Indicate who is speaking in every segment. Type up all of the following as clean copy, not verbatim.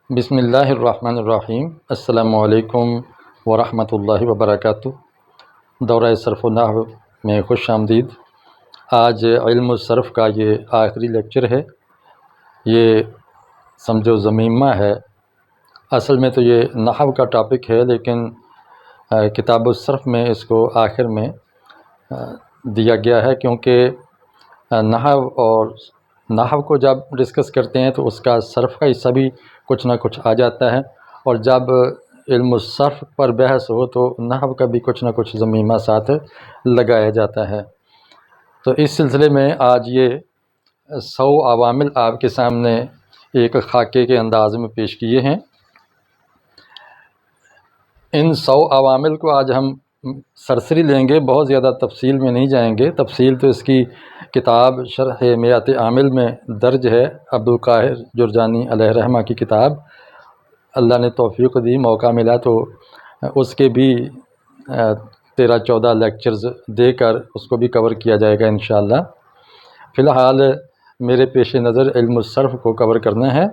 Speaker 1: بسم اللہ الرحمن الرحیم۔ السلام علیکم ورحمۃ اللہ وبرکاتہ۔ دورہ صرف و نحو میں خوش آمدید۔ آج علم الصرف کا یہ آخری لیکچر ہے۔ یہ سمجھو ضمیمہ ہے، اصل میں تو یہ نحو کا ٹاپک ہے، لیکن کتاب الصرف میں اس کو آخر میں دیا گیا ہے، کیونکہ نحو کو جب ڈسکس کرتے ہیں تو اس کا صرف کا حصہ بھی کچھ نہ کچھ آ جاتا ہے، اور جب علم الصرف پر بحث ہو تو نحو کا بھی کچھ نہ کچھ ضمیمہ ساتھ لگایا جاتا ہے۔ تو اس سلسلے میں آج یہ 100 عوامل آپ کے سامنے ایک خاکے کے انداز میں پیش کیے ہیں۔ ان 100 عوامل کو آج ہم سرسری لیں گے، بہت زیادہ تفصیل میں نہیں جائیں گے۔ تفصیل تو اس کی کتاب شرح میات عامل میں درج ہے، عبدالقاہر جرجانی علیہ رحمہ کی کتاب۔ اللہ نے توفیق دی، موقع ملا تو اس کے بھی 13-14 لیکچرز دے کر اس کو بھی کور کیا جائے گا انشاءاللہ۔ فی الحال میرے پیش نظر علم الصرف کو کور کرنا ہے،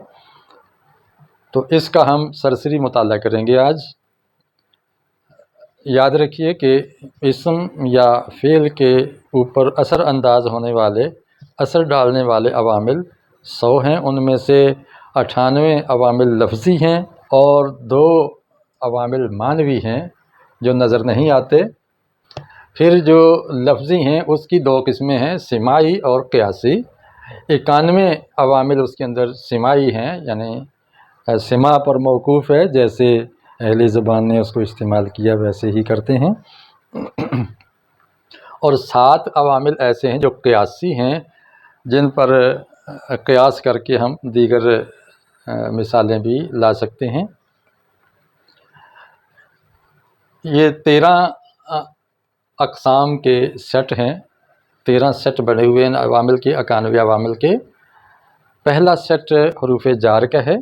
Speaker 1: تو اس کا ہم سرسری مطالعہ کریں گے آج۔ یاد رکھیے کہ اسم یا فعل کے اوپر اثر انداز ہونے والے، اثر ڈالنے والے عوامل 100 ہیں۔ ان میں سے 98 عوامل لفظی ہیں اور 2 عوامل معنوی ہیں جو نظر نہیں آتے۔ پھر جو لفظی ہیں اس کی 2 قسمیں ہیں، سماعی اور قیاسی۔ 91 عوامل اس کے اندر سماعی ہیں، یعنی سماع پر موقوف ہے، جیسے اہل زبان نے اس کو استعمال کیا ویسے ہی کرتے ہیں۔ اور 7 عوامل ایسے ہیں جو قیاسی ہیں، جن پر قیاس کر کے ہم دیگر مثالیں بھی لا سکتے ہیں۔ یہ 13 اقسام کے سیٹ ہیں، 13 سیٹ بنے ہوئے ہیں عوامل کے، 91 عوامل کے۔ پہلا سیٹ حروف جار کا ہے،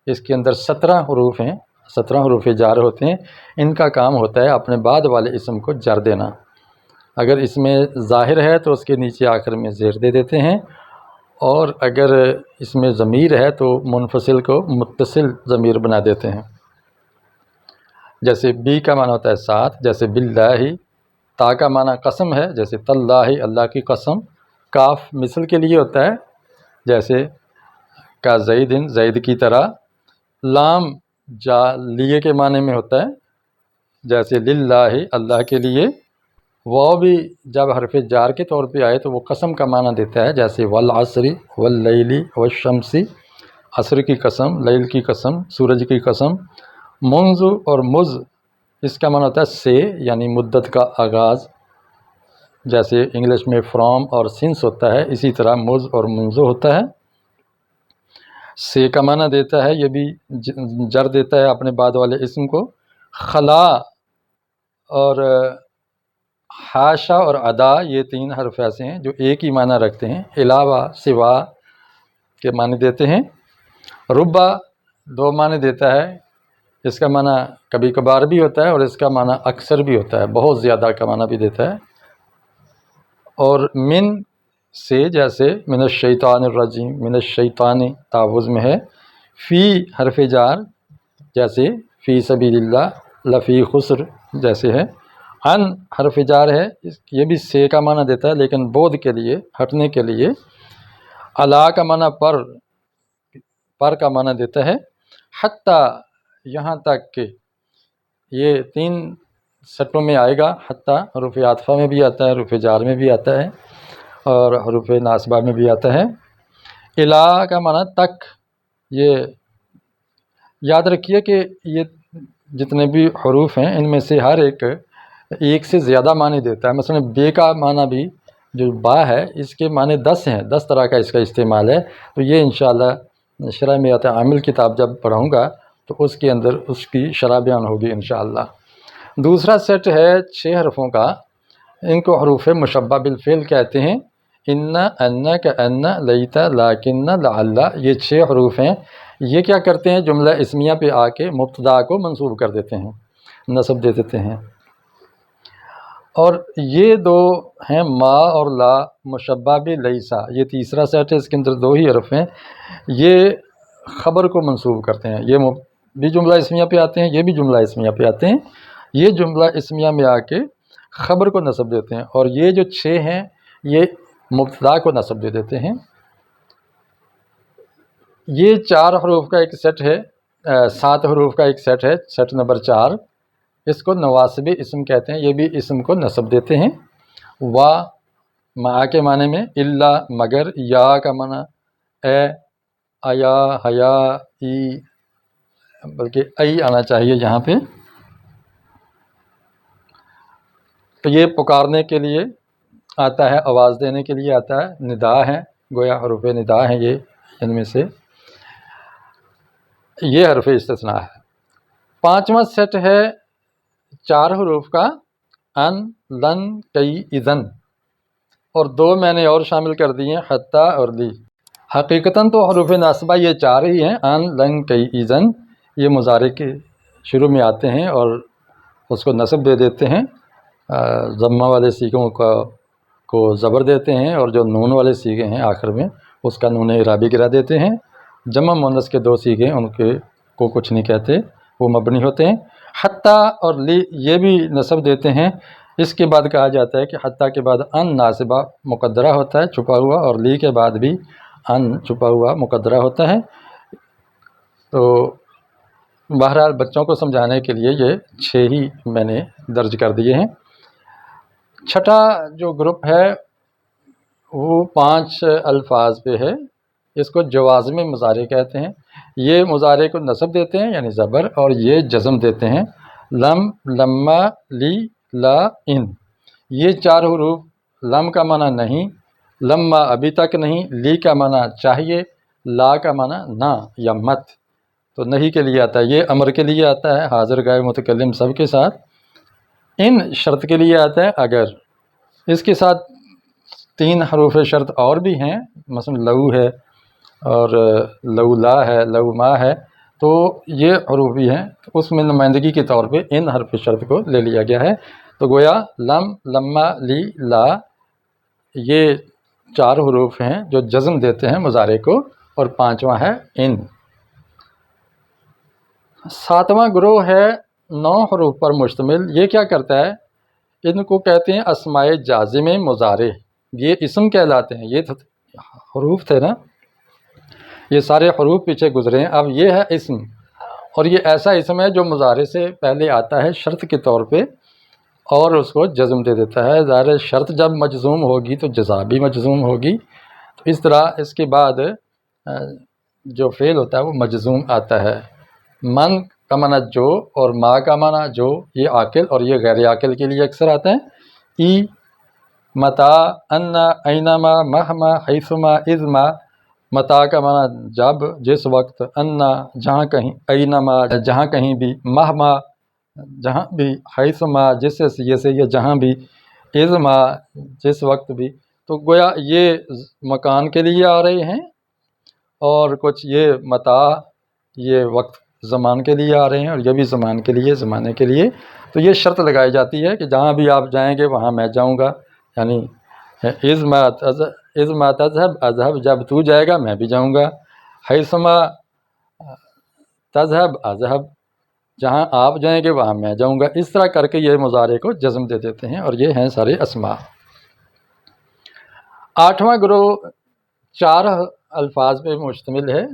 Speaker 1: اس کے اندر 17 حروف ہیں، 17 حروف جار ہوتے ہیں۔ ان کا کام ہوتا ہے اپنے بعد والے اسم کو جر دینا۔ اگر اس میں ظاہر ہے تو اس کے نیچے آخر میں زیر دے دیتے ہیں، اور اگر اس میں ضمیر ہے تو منفصل کو متصل ضمیر بنا دیتے ہیں۔ جیسے بی کا معنی ہوتا ہے ساتھ، جیسے باللہ۔ تا کا معنی قسم ہے، جیسے تاللہ، اللہ کی قسم۔ کاف مثل کے لیے ہوتا ہے، جیسے کا زیدن، زید کی طرح۔ لام جا لیے کے معنی میں ہوتا ہے، جیسے للہ، اللہ کے لیے۔ واو بھی جب حرف جار کے طور پہ آئے تو وہ قسم کا معنی دیتا ہے، جیسے والعصر واللیل والشمس، عصر کی قسم، لیل کی قسم، سورج کی قسم۔ منذ اور مذ، اس کا معنی ہوتا ہے سے، یعنی مدت کا آغاز، جیسے انگلش میں فرام اور سنس ہوتا ہے، اسی طرح مذ اور منذ ہوتا ہے۔ سے کا معنی دیتا ہے، یہ بھی جر دیتا ہے اپنے بعد والے اسم کو۔ خلا اور حاشا اور ادا، یہ 3 حرف ایسے ہیں جو ایک ہی معنی رکھتے ہیں، علاوہ، سوا کے معنی دیتے ہیں۔ ربا 2 معنی دیتا ہے، اس کا معنی کبھی کبھار بھی ہوتا ہے اور اس کا معنی اکثر بھی ہوتا ہے، بہت زیادہ کا معنی بھی دیتا ہے۔ اور من سے، جیسے من الشیطان الرجیم، من الشیطان تعوذ میں ہے۔ فی حرف جار، جیسے فی سبیل اللہ، لفی خسر جیسے ہے۔ ان حرف جار ہے، یہ بھی سے کا معنی دیتا ہے، لیکن بعد کے لیے، ہٹنے کے لیے۔ علا کا معنی پر کا معنی دیتا ہے۔ حتیٰ، یہاں تک کہ، یہ 3 سیٹوں میں آئے گا۔ حتیٰ حروف عاطفہ میں بھی آتا ہے، حروف جار میں بھی آتا ہے، اور حروف ناصبہ میں بھی آتا ہے۔ الا کا معنی تک۔ یہ یاد رکھیے کہ یہ جتنے بھی حروف ہیں ان میں سے ہر ایک سے زیادہ معنی دیتا ہے۔ مثلا بے کا معنی بھی، جو با ہے، اس کے معنی 10 ہیں، 10 طرح کا اس کا استعمال ہے۔ تو یہ انشاءاللہ شرح میات عامل کتاب جب پڑھوں گا تو اس کے اندر اس کی شرح بیان ہوگی انشاءاللہ۔ دوسرا سیٹ ہے 6 حرفوں کا، ان کو حروف مشبہ بالفعل کہتے ہیں۔ ان، ان، کأن، لیت، لیکن، لعل، یہ 6 حروف ہیں۔ یہ کیا کرتے ہیں؟ جملہ اسمیہ پہ آ کے مبتدا کو منصوب کر دیتے ہیں، نصب دے دیتے ہیں۔ اور یہ 2 ہیں ما اور لا، مشبہ بلیسا، یہ تیسرا سیٹ ہے، اس کے اندر 2 ہی حرف ہیں۔ یہ خبر کو منسوب کرتے ہیں. یہ بھی جملہ اسمیہ پہ آتے ہیں، یہ بھی جملہ اسمیہ پہ آتے ہیں. یہ جملہ اسمیہ میں آ کے خبر کو نصب دیتے ہیں، اور یہ جو 6 ہیں یہ مبتدا کو نصب دے دیتے ہیں. یہ 4 حروف کا ایک سیٹ ہے، 7 حروف کا ایک سیٹ ہے، سیٹ نمبر 4. اس کو نواسب اسم کہتے ہیں. یہ بھی اسم کو نصب دیتے ہیں. وا ما کے معنی میں، الا مگر، یا کا معنی اے، ایا، حیا، ای، بلکہ ای آنا چاہیے یہاں پہ. تو یہ پکارنے کے لیے آتا ہے، آواز دینے کے لیے آتا ہے. ندا ہے، گویا حروف ندا ہیں یہ، ان میں سے یہ حرف استثناء ہے. 5واں سیٹ ہے 4 حروف کا، ان، لن، کئی، اذن، اور 2 میں نے اور شامل کر دیے ہیں، حتی اور لی. حقیقتاً تو حروف ناصبہ یہ 4 ہی ہیں، ان، لن، کئی، اذن. یہ مضارع کے شروع میں آتے ہیں اور اس کو نصب دے دیتے ہیں، ضمہ والے سیغوں کو زبر دیتے ہیں، اور جو نون والے سیغے ہیں آخر میں اس کا نون اعرابی گرا دیتے ہیں. جمع مؤنث کے 2 سیغے ان کو کچھ نہیں کہتے، وہ مبنی ہوتے ہیں. حتی اور لی یہ بھی نصب دیتے ہیں. اس کے بعد کہا جاتا ہے کہ حتی کے بعد ان ناصبہ مقدرہ ہوتا ہے چھپا ہوا، اور لی کے بعد بھی ان چھپا ہوا مقدرہ ہوتا ہے. تو بہرحال بچوں کو سمجھانے کے لیے یہ 6 ہی میں نے درج کر دیے ہیں. چھٹا جو گروپ ہے وہ 5 الفاظ پہ ہے. اس کو جوازم مضارع کہتے ہیں. یہ مضارع کو نصب دیتے ہیں یعنی زبر، اور یہ جزم دیتے ہیں. لم، لما، لی، لا، ان. یہ 4 حروف، لم کا معنی نہیں، لما ابھی تک نہیں، لی کا معنی چاہیے، لا کا معنی نہ یا مت. تو نہیں کے لیے آتا ہے، یہ امر کے لیے آتا ہے، حاضر غائب متکلم سب کے ساتھ. ان شرط کے لیے آتا ہے اگر. اس کے ساتھ 3 حروف شرط اور بھی ہیں، مثلا لو ہے اور لولا ہے، لوما ہے. تو یہ حروف بھی ہیں، اس میں نمائندگی کے طور پہ ان حرف شرط کو لے لیا گیا ہے. تو گویا لم، لما، لی، لا یہ 4 حروف ہیں جو جزم دیتے ہیں مضارع کو، اور 5واں ہے ان. 7واں گروہ ہے 9 حروف پر مشتمل. یہ کیا کرتا ہے؟ ان کو کہتے ہیں اسماء جازم مضارع. یہ اسم کہلاتے ہیں. یہ حروف تھے نا، یہ سارے حروف پیچھے گزرے ہیں. اب یہ ہے اسم، اور یہ ایسا اسم ہے جو مضارع سے پہلے آتا ہے شرط کے طور پہ اور اس کو جزم دے دیتا ہے. ظاہر شرط جب مجزوم ہوگی تو جزا بھی مجزوم ہوگی. تو اس طرح اس کے بعد جو فعل ہوتا ہے وہ مجزوم آتا ہے. من کا معنی جو، اور ما کا معنی جو، یہ عاقل اور یہ غیر عاقل کے لیے اکثر آتا ہے. ای، متا، انا، اینما، مہما، حیثما، اذما. متا کا معنی جب، جس وقت، انا جہاں کہیں، اینما جہاں کہیں بھی، مہما جہاں بھی، حیثما جس سے یا جہاں بھی، اذما جس وقت بھی. تو گویا یہ مکان کے لیے آ رہے ہیں، اور کچھ یہ متا یہ وقت زمان کے لیے آ رہے ہیں، اور یہ بھی زمان کے لیے، زمانے کے لیے. تو یہ شرط لگائی جاتی ہے کہ جہاں بھی آپ جائیں گے وہاں میں جاؤں گا. یعنی اذما تذهب اذهب، جب تو جائے گا میں بھی جاؤں گا. حیثما تذهب اذهب، جہاں آپ جائیں گے وہاں میں جاؤں گا. اس طرح کر کے یہ مضارع کو جزم دے دیتے ہیں، اور یہ ہیں سارے اسماء. 8واں گروہ 4 الفاظ پہ مشتمل ہے.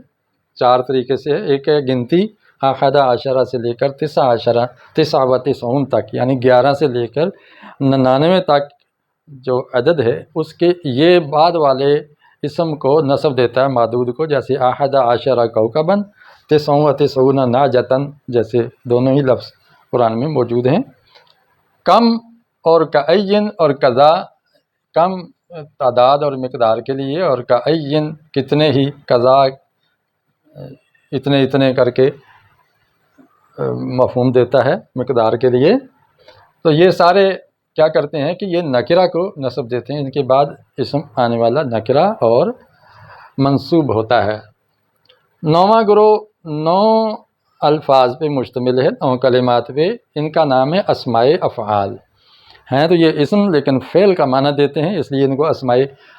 Speaker 1: 4 طریقے سے ہے. ایک ہے گنتی، احد عشرہ سے لے کر 9 و 90 تک، یعنی 11 سے لے کر 99 تک جو عدد ہے اس کے یہ بعد والے اسم کو نصب دیتا ہے معدود کو. جیسے احد عشرہ کوکبا، 9 و 90 ناجتن، جیسے دونوں ہی لفظ قرآن میں موجود ہیں. کم اور کعین اور کذا، کم تعداد اور مقدار کے لیے، اور کعین کتنے ہی، کذا اتنے اتنے کر کے مفہوم دیتا ہے مقدار کے لیے. تو یہ سارے کیا کرتے ہیں کہ یہ نکرہ کو نصب دیتے ہیں. ان کے بعد اسم آنے والا نکرہ اور منصوب ہوتا ہے. 9واں گروہ 9 الفاظ پہ مشتمل ہے، 9 کلمات پہ. ان کا نام ہے اسماء افعال. ہیں تو یہ اسم لیکن فعل کا معنی دیتے ہیں، اس لیے ان کو اسماء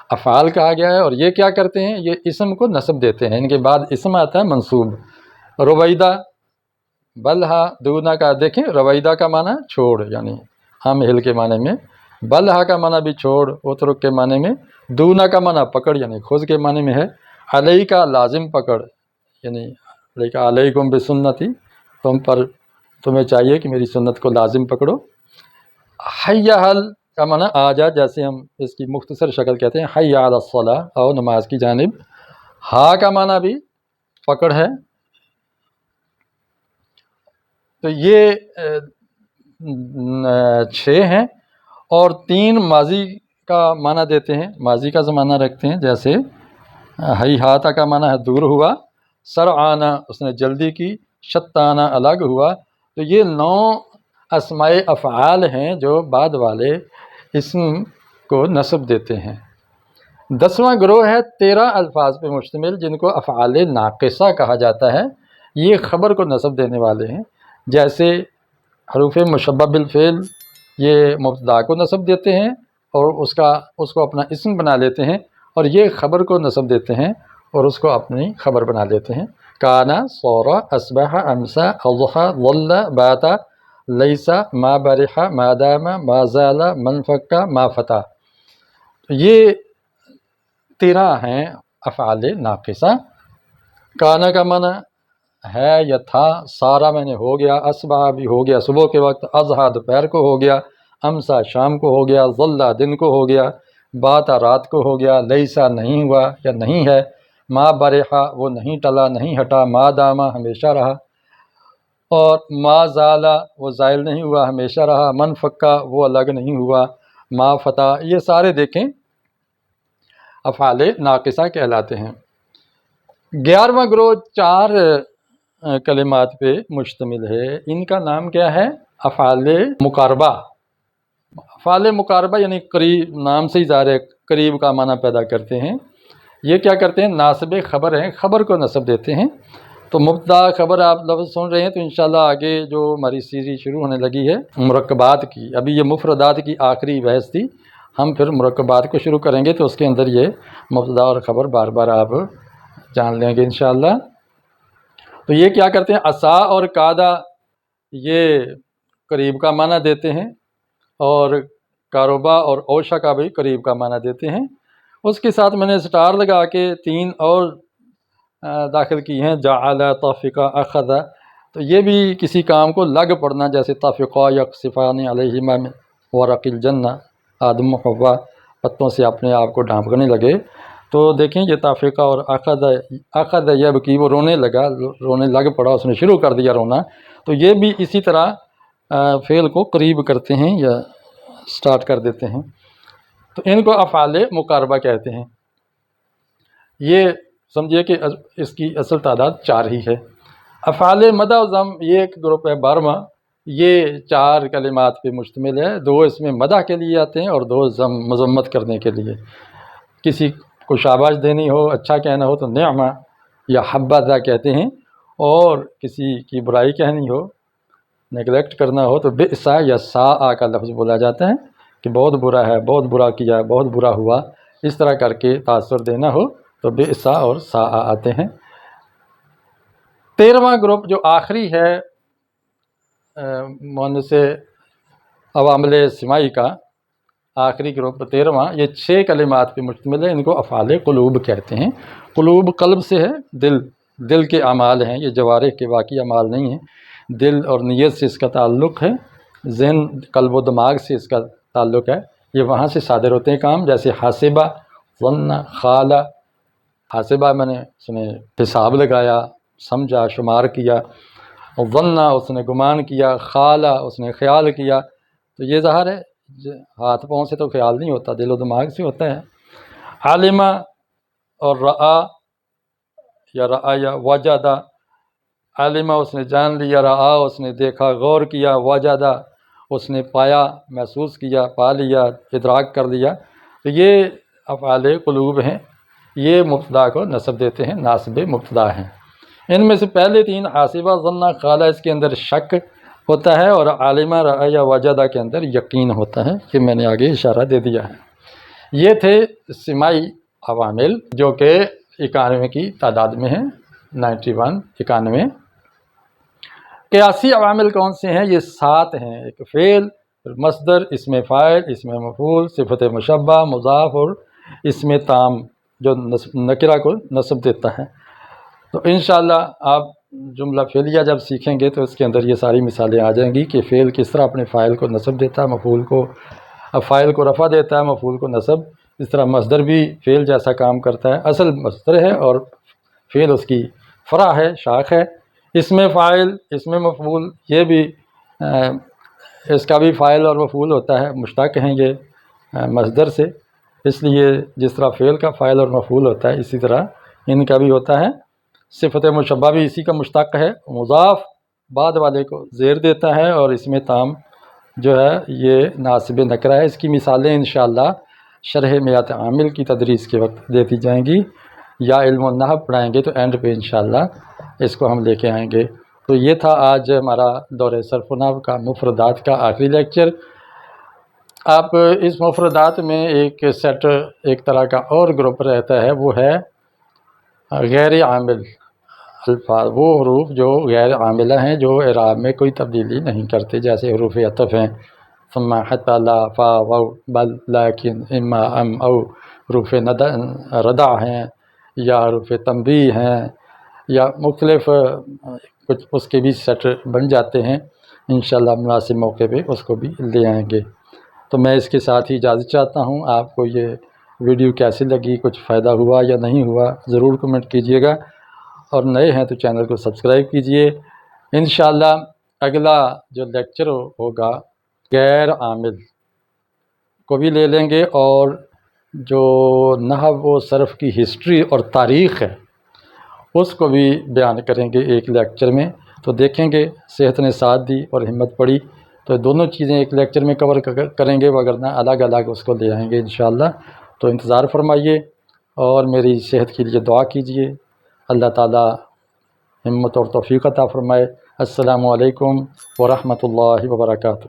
Speaker 1: افعال کہا گیا ہے، اور یہ کیا کرتے ہیں؟ یہ اسم کو نصب دیتے ہیں، ان کے بعد اسم آتا ہے منصوب۔ رویدہ، بلہا، دونا کا، دیکھیں رویدہ کا معنی چھوڑ، یعنی ہم ہل کے معنی میں، بلہا کا معنی بھی چھوڑ، اترک کے معنی میں، دونا کا معنی پکڑ یعنی خود کے معنی میں ہے، علیہ کا لازم پکڑ یعنی علیکم بسنتی، تمہیں چاہیے کہ میری سنت کو لازم پکڑو۔ حی حل کا معنی آجا، جیسے ہم اس کی مختصر شکل کہتے ہیں حی علی الصلاۃ، آؤ نماز کی جانب۔ ہا کا معنی بھی پکڑ ہے۔ تو یہ 6 ہیں، اور 3 ماضی کا معنی دیتے ہیں، ماضی کا زمانہ رکھتے ہیں، جیسے ہیہاتا کا معنی ہے دور ہوا، سرعانہ اس نے جلدی کی، شتانہ الگ ہوا۔ تو یہ 9 اسماء افعال ہیں جو بعد والے اسم کو نصب دیتے ہیں۔ 10واں گروہ ہے 13 الفاظ پہ مشتمل، جن کو افعال ناقصہ کہا جاتا ہے۔ یہ خبر کو نصب دینے والے ہیں، جیسے حروف مشبہ بالفعل، یہ مبتدا کو نصب دیتے ہیں اور اس کو اپنا اسم بنا لیتے ہیں، اور یہ خبر کو نصب دیتے ہیں اور اس کو اپنی خبر بنا لیتے ہیں۔ کانا، صورا، اصبح، امسا، اضحى، ظل، بات، لیسا، ما برح، ما دام، ما زال، من فک، ما فتا۔ یہ 13 ہیں افعال ناقصہ۔ کانا کا معنی ہے یا تھا، سارا میں نے ہو گیا، اصبح بھی ہو گیا صبح کے وقت، اضحیٰ دوپہر کو ہو گیا، امسا شام کو ہو گیا، ظلہ دن کو ہو گیا، باتا رات کو ہو گیا، لیسا نہیں ہوا یا نہیں ہے، ما برحا وہ نہیں ٹلا نہیں ہٹا، ما داما ہمیشہ رہا، اور ما زالا وہ زائل نہیں ہوا ہمیشہ رہا، من فکا وہ الگ نہیں ہوا، ما فتا۔ یہ سارے دیکھیں افعال ناقصہ کہلاتے ہیں۔ 11واں گروہ 4 کلمات پہ مشتمل ہے، ان کا نام کیا ہے؟ افعال مقاربہ۔ افعال مقاربہ یعنی قریب، نام سے ہی ظاہر ہے قریب کا معنی پیدا کرتے ہیں۔ یہ کیا کرتے ہیں؟ ناصب خبر ہیں، خبر کو نصب دیتے ہیں۔ تو مبتدا خبر آپ لفظ سن رہے ہیں، تو انشاءاللہ آگے جو ہماری سیریز شروع ہونے لگی ہے مرکبات کی، ابھی یہ مفردات کی آخری بحث تھی، ہم پھر مرکبات کو شروع کریں گے، تو اس کے اندر یہ مبتدا اور خبر بار بار آپ جان لیں گے انشاءاللہ۔ تو یہ کیا کرتے ہیں؟ عصا اور قادہ یہ قریب کا معنی دیتے ہیں، اور کاروبا اور اوشا کا بھی قریب کا معنی دیتے ہیں۔ اس کے ساتھ میں نے سٹار لگا کے 3 اور داخل کی ہیں، جعل، طفق، اخذ۔ تو یہ بھی کسی کام کو لگ پڑنا، جیسے طفقا یقصفان علیہما من ورق الجنہ، آدم و حوا پتوں سے اپنے آپ کو ڈھانپنے لگے۔ تو دیکھیں یہ طافقہ اور اخذ یبکی، وہ رونے لگ پڑا، اس نے شروع کر دیا رونا۔ تو یہ بھی اسی طرح فعل کو قریب کرتے ہیں یا سٹارٹ کر دیتے ہیں، تو ان کو افعال مقاربہ کہتے ہیں۔ یہ سمجھیے کہ اس کی اصل تعداد 4 ہی ہے۔ افعال مدح و ذم یہ ایک گروپ ہے 12واں، یہ 4 کلمات پہ مشتمل ہے، 2 اس میں مدح کے لیے آتے ہیں اور 2 مذمت کرنے کے لیے۔ کسی کو شاباش دینی ہو، اچھا کہنا ہو تو نعمہ یا حبذا کہتے ہیں، اور کسی کی برائی کہنی ہو، نیگلیکٹ کرنا ہو تو بئسا یا ساء کا لفظ بولا جاتا ہے کہ بہت برا ہے، بہت برا کیا، بہت برا ہوا، اس طرح کر کے تاثر دینا ہو تو بئسا اور ساء آتے ہیں۔ 13واں گروپ جو آخری ہے مؤنث عوامل سماعی کا، آخری گروپ 13واں، یہ 6 کلمات پہ مشتمل ہے، ان کو افعال قلوب کہتے ہیں۔ قلوب قلب سے ہے، دل کے اعمال ہیں، یہ جوارح کے واقعی اعمال نہیں ہیں، دل اور نیت سے اس کا تعلق ہے، ذہن قلب و دماغ سے اس کا تعلق ہے، یہ وہاں سے صادر ہوتے ہیں کام، جیسے حاسبہ، ظن، خالہ۔ حاسبہ میں نے اس نے حساب لگایا، سمجھا، شمار کیا، ظن اس نے گمان کیا، خالہ اس نے خیال کیا۔ تو یہ ظاہر ہے ہاتھ پاؤں سے تو خیال نہیں ہوتا، دل و دماغ سے ہوتا ہے۔ عالمہ اور رآ یا رآ یا وجدہ، عالمہ اس نے جان لیا، رآ اس نے دیکھا، غور کیا، وجدہ اس نے پایا، محسوس کیا، پا لیا، ادراک کر لیا۔ تو یہ افعال قلوب ہیں، یہ مبتدا کو نصب دیتے ہیں، ناصب مبتدا ہیں۔ ان میں سے پہلے 3 حاسبہ، ظن، خالہ، اس کے اندر شک ہوتا ہے، اور عالمہ، رآ یا وجدہ کے اندر یقین ہوتا ہے، کہ میں نے آگے اشارہ دے دیا ہے۔ یہ تھے سماعی عوامل جو کہ 91 کی تعداد میں ہیں، 91 91۔ قیاسی عوامل کون سے ہیں؟ یہ 7 ہیں، ایک فعل، مصدر، اسم فاعل، اسم مفعول، صفت مشبہ، مضاف اور اسم تام جو نکرہ کو نصب دیتا ہے۔ تو انشاءاللہ آپ جملہ فعلیہ جب سیکھیں گے تو اس کے اندر یہ ساری مثالیں آ جائیں گی کہ فعل کس طرح اپنے فاعل کو نصب دیتا ہے، مفعول کو، فاعل کو رفع دیتا ہے، مفعول کو نصب۔ اس طرح مصدر بھی فعل جیسا کام کرتا ہے، اصل مصدر ہے اور فعل اس کی فرع ہے، شاخ ہے۔ اسم فاعل، اسم مفعول، یہ بھی اس کا بھی فاعل اور مفعول ہوتا ہے، مشتق ہیں یہ مصدر سے، اس لیے جس طرح فعل کا فاعل اور مفعول ہوتا ہے اسی طرح ان کا بھی ہوتا ہے۔ صفت مشبہ بھی اسی کا مشتق ہے، مضاف بعد والے کو زیر دیتا ہے، اور اسم تام جو ہے یہ ناصب نکرہ ہے۔ اس کی مثالیں انشاءاللہ شرح میات عامل کی تدریس کے وقت دیتی جائیں گی، یا علم النحو پڑھائیں گے تو اینڈ پہ انشاءاللہ اس کو ہم لے کے آئیں گے۔ تو یہ تھا آج ہمارا دورہ صرف نحو کا مفردات کا آخری لیکچر۔ آپ اس مفردات میں ایک سیٹ، ایک طرح کا اور گروپ رہتا ہے، وہ ہے غیر عامل الفاظ، وہ حروف جو غیر عاملہ ہیں، جو اعراب میں کوئی تبدیلی نہیں کرتے، جیسے حروف عطف ہیں، ثم، حتی، لا، فا، واو، بل، لیکن، اما، ام، او۔ حروف ردع ہیں، یا حروف تنبیہ ہیں، یا مختلف کچھ اس کے بھی سیٹ بن جاتے ہیں۔ انشاءاللہ مناسب موقع پہ اس کو بھی لے آئیں گے۔ تو میں اس کے ساتھ ہی اجازت چاہتا ہوں۔ آپ کو یہ ویڈیو کیسی لگی، کچھ فائدہ ہوا یا نہیں ہوا، ضرور کمنٹ کیجیے گا، اور نئے ہیں تو چینل کو سبسکرائب کیجیے۔ انشاءاللہ اگلا جو لیکچر ہوگا غیر عامل کو بھی لے لیں گے، اور جو نحو و صرف کی ہسٹری اور تاریخ ہے اس کو بھی بیان کریں گے ایک لیکچر میں۔ تو دیکھیں گے صحت نے ساتھ دی اور ہمت پڑی تو دونوں چیزیں ایک لیکچر میں کور کریں گے، وگرنہ الگ الگ اس کو لے آئیں گے انشاءاللہ۔ تو انتظار فرمائیے اور میری صحت کے لیے دعا کیجیے۔ اللہ تعالی ہمت اور توفیق عطا فرمائے۔ السلام علیکم ورحمۃ اللہ وبرکاتہ۔